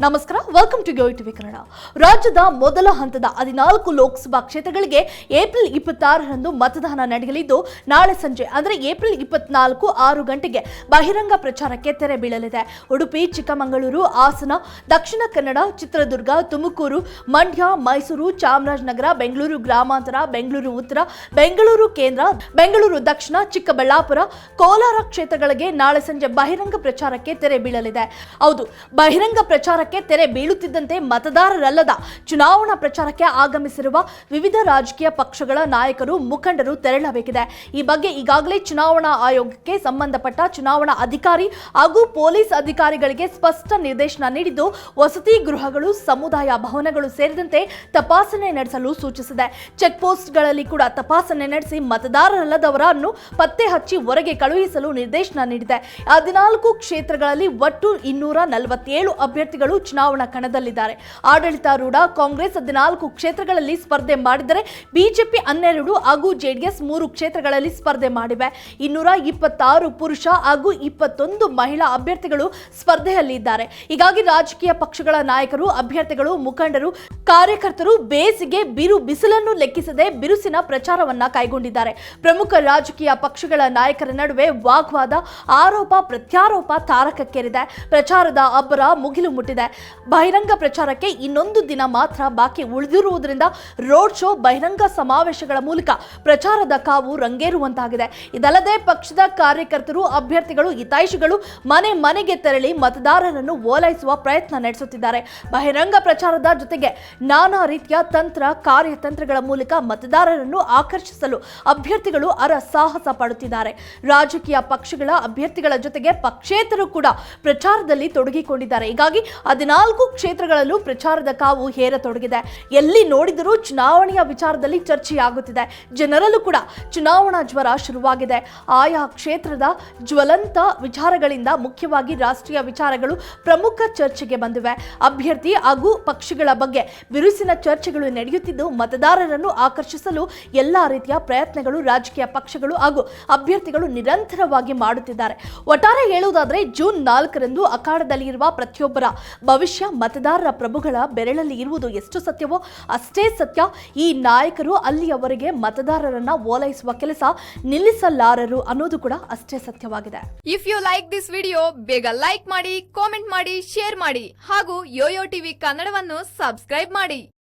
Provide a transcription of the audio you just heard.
ನಮಸ್ಕಾರ, welcome to YoYo TV Kannada. ರಾಜ್ಯದ ಮೊದಲ ಹಂತದ 14 ಲೋಕಸಭಾ ಕ್ಷೇತ್ರಗಳಿಗೆ ಏಪ್ರಿಲ್ 26ರಂದು ಮತದಾನ ನಡೆಯಲಿದ್ದು, ನಾಳೆ ಸಂಜೆ ಅಂದರೆ ಏಪ್ರಿಲ್ 24 6 ಗಂಟೆಗೆ ಬಹಿರಂಗ ಪ್ರಚಾರಕ್ಕೆ ತೆರೆ ಬೀಳಲಿದೆ. ಉಡುಪಿ, ಚಿಕ್ಕಮಗಳೂರು, ಹಾಸನ, ದಕ್ಷಿಣ ಕನ್ನಡ, ಚಿತ್ರದುರ್ಗ, ತುಮಕೂರು, ಮಂಡ್ಯ, ಮೈಸೂರು, ಚಾಮರಾಜನಗರ, ಬೆಂಗಳೂರು ಗ್ರಾಮಾಂತರ, ಬೆಂಗಳೂರು ಉತ್ತರ, ಬೆಂಗಳೂರು ಕೇಂದ್ರ, ಬೆಂಗಳೂರು ದಕ್ಷಿಣ, ಚಿಕ್ಕಬಳ್ಳಾಪುರ, ಕೋಲಾರ ಕ್ಷೇತ್ರಗಳಿಗೆ ನಾಳೆ ಸಂಜೆ ಬಹಿರಂಗ ಪ್ರಚಾರಕ್ಕೆ ತೆರೆ ಬೀಳಲಿದೆ. ಹೌದು, ಬಹಿರಂಗ ಪ್ರಚಾರಕ್ಕೆ ತೆರೆ ಬೀಳುತ್ತಿದ್ದಂತೆ ಮತದಾರರಲ್ಲದ ಚುನಾವಣಾ ಪ್ರಚಾರಕ್ಕೆ ಆಗಮಿಸಿರುವ ವಿವಿಧ ರಾಜಕೀಯ ಪಕ್ಷಗಳ ನಾಯಕರು, ಮುಖಂಡರು ತೆರಳಬೇಕಿದೆ. ಈ ಬಗ್ಗೆ ಈಗಾಗಲೇ ಚುನಾವಣಾ ಆಯೋಗಕ್ಕೆ ಸಂಬಂಧಪಟ್ಟ ಚುನಾವಣಾ ಅಧಿಕಾರಿ ಹಾಗೂ ಪೊಲೀಸ್ ಅಧಿಕಾರಿಗಳಿಗೆ ಸ್ಪಷ್ಟ ನಿರ್ದೇಶನ ನೀಡಿದ್ದು, ವಸತಿ ಗೃಹಗಳು, ಸಮುದಾಯ ಭವನಗಳು ಸೇರಿದಂತೆ ತಪಾಸಣೆ ನಡೆಸಲು ಸೂಚಿಸಿದೆ. ಚೆಕ್ ಪೋಸ್ಟ್ಗಳಲ್ಲಿ ಕೂಡ ತಪಾಸಣೆ ನಡೆಸಿ ಮತದಾರರಲ್ಲದವರನ್ನು ಪತ್ತೆ ಹಚ್ಚಿ ಹೊರಗೆ ಕಳುಹಿಸಲು ನಿರ್ದೇಶನ ನೀಡಿದೆ. 14 ಕ್ಷೇತ್ರಗಳಲ್ಲಿ ಒಟ್ಟು 247 ಅಭ್ಯರ್ಥಿಗಳು ಚುನಾವಣಾ ಕಣದಲ್ಲಿದ್ದಾರೆ. ಆಡಳಿತಾರೂಢ ಕಾಂಗ್ರೆಸ್ 14 ಕ್ಷೇತ್ರಗಳಲ್ಲಿ ಸ್ಪರ್ಧೆ ಮಾಡಿದರೆ, ಬಿಜೆಪಿ 12 ಹಾಗೂ ಜೆಡಿಎಸ್ 3 ಕ್ಷೇತ್ರಗಳಲ್ಲಿ ಸ್ಪರ್ಧೆ ಮಾಡಿವೆ. 226 ಪುರುಷ ಹಾಗೂ 21 ಮಹಿಳಾ ಅಭ್ಯರ್ಥಿಗಳು ಸ್ಪರ್ಧೆಯಲ್ಲಿ ಇದ್ದಾರೆ. ಹೀಗಾಗಿ ರಾಜಕೀಯ ಪಕ್ಷಗಳ ನಾಯಕರು, ಅಭ್ಯರ್ಥಿಗಳು, ಮುಖಂಡರು, ಕಾರ್ಯಕರ್ತರು ಬೇಸಿಗೆ ಬಿಸಿಲನ್ನು ಲೆಕ್ಕಿಸದೆ ಬಿರುಸಿನ ಪ್ರಚಾರವನ್ನ ಕೈಗೊಂಡಿದ್ದಾರೆ. ಪ್ರಮುಖ ರಾಜಕೀಯ ಪಕ್ಷಗಳ ನಾಯಕರ ನಡುವೆ ವಾಗ್ವಾದ, ಆರೋಪ ಪ್ರತ್ಯಾರೋಪ ತಾರಕಕ್ಕೇರಿದೆ. ಪ್ರಚಾರದ ಅಬ್ಬರ ಮುಗಿಲು ಮುಟ್ಟಿದೆ. ಬಹಿರಂಗ ಪ್ರಚಾರಕ್ಕೆ ಇನ್ನೊಂದು ದಿನ ಮಾತ್ರ ಬಾಕಿ ಉಳಿದಿರುವುದರಿಂದ ರೋಡ್ ಶೋ, ಬಹಿರಂಗ ಸಮಾವೇಶಗಳ ಮೂಲಕ ಪ್ರಚಾರದ ಕಾವು ರಂಗೇರುವಂತಾಗಿದೆ. ಇದಲ್ಲದೆ ಪಕ್ಷದ ಕಾರ್ಯಕರ್ತರು, ಅಭ್ಯರ್ಥಿಗಳು, ಹಿತೈಷಿಗಳು ಮನೆ ಮನೆಗೆ ತೆರಳಿ ಮತದಾರರನ್ನು ಓಲೈಸುವ ಪ್ರಯತ್ನ ನಡೆಸುತ್ತಿದ್ದಾರೆ. ಬಹಿರಂಗ ಪ್ರಚಾರದ ಜೊತೆಗೆ ನಾನಾ ರೀತಿಯ ತಂತ್ರ, ಕಾರ್ಯತಂತ್ರಗಳ ಮೂಲಕ ಮತದಾರರನ್ನು ಆಕರ್ಷಿಸಲು ಅಭ್ಯರ್ಥಿಗಳು ಸಾಹಸ ಪಡುತ್ತಿದ್ದಾರೆ. ರಾಜಕೀಯ ಪಕ್ಷಗಳ ಅಭ್ಯರ್ಥಿಗಳ ಜೊತೆಗೆ ಪಕ್ಷೇತರರು ಕೂಡ ಪ್ರಚಾರದಲ್ಲಿ ತೊಡಗಿಕೊಂಡಿದ್ದಾರೆ. ಹೀಗಾಗಿ 14 ಕ್ಷೇತ್ರಗಳಲ್ಲೂ ಪ್ರಚಾರದ ಕಾವು ಹೇರತೊಡಗಿದೆ. ಎಲ್ಲಿ ನೋಡಿದರೂ ಚುನಾವಣೆಯ ವಿಚಾರದಲ್ಲಿ ಚರ್ಚೆಯಾಗುತ್ತಿದೆ. ಜನರಲ್ಲೂ ಕೂಡ ಚುನಾವಣಾ ಜ್ವರ ಶುರುವಾಗಿದೆ. ಆಯಾ ಕ್ಷೇತ್ರದ ಜ್ವಲಂತ ವಿಚಾರಗಳಿಂದ ಮುಖ್ಯವಾಗಿ ರಾಷ್ಟ್ರೀಯ ವಿಚಾರಗಳು ಪ್ರಮುಖ ಚರ್ಚೆಗೆ ಬಂದಿವೆ. ಅಭ್ಯರ್ಥಿ ಹಾಗೂ ಪಕ್ಷಗಳ ಬಗ್ಗೆ ಬಿರುಸಿನ ಚರ್ಚೆಗಳು ನಡೆಯುತ್ತಿದ್ದು, ಮತದಾರರನ್ನು ಆಕರ್ಷಿಸಲು ಎಲ್ಲಾ ರೀತಿಯ ಪ್ರಯತ್ನಗಳು ರಾಜಕೀಯ ಪಕ್ಷಗಳು ಹಾಗೂ ಅಭ್ಯರ್ಥಿಗಳು ನಿರಂತರವಾಗಿ ಮಾಡುತ್ತಿದ್ದಾರೆ. ಒಟ್ಟಾರೆ ಹೇಳುವುದಾದರೆ, ಜೂನ್ 4ರಂದು ಅಖಾಡದಲ್ಲಿ ಇರುವ ಪ್ರತಿಯೊಬ್ಬರ ಭವಿಷ್ಯ ಮತದಾರರ ಪ್ರಭುಗಳ ಬೆರಳಲ್ಲಿ ಇರುವುದು ಎಷ್ಟು ಸತ್ಯವೋ ಅಷ್ಟೇ ಸತ್ಯ. ಈ ನಾಯಕರು ಅಲ್ಲಿಯವರೆಗೆ ಮತದಾರರನ್ನ ಓಲೈಸುವ ಕೆಲಸ ನಿಲ್ಲಿಸಲಾರರು ಅನ್ನೋದು ಕೂಡ ಅಷ್ಟೇ ಸತ್ಯವಾಗಿದೆ. If you like this video, ಬೇಗ ಲೈಕ್ ಮಾಡಿ, ಕಾಮೆಂಟ್ ಮಾಡಿ, ಶೇರ್ ಮಾಡಿ ಹಾಗೂ ಯೋಯೋ ಟಿವಿ ಕನ್ನಡವನ್ನು ಸಬ್ಸ್ಕ್ರೈಬ್ ಮಾಡಿ.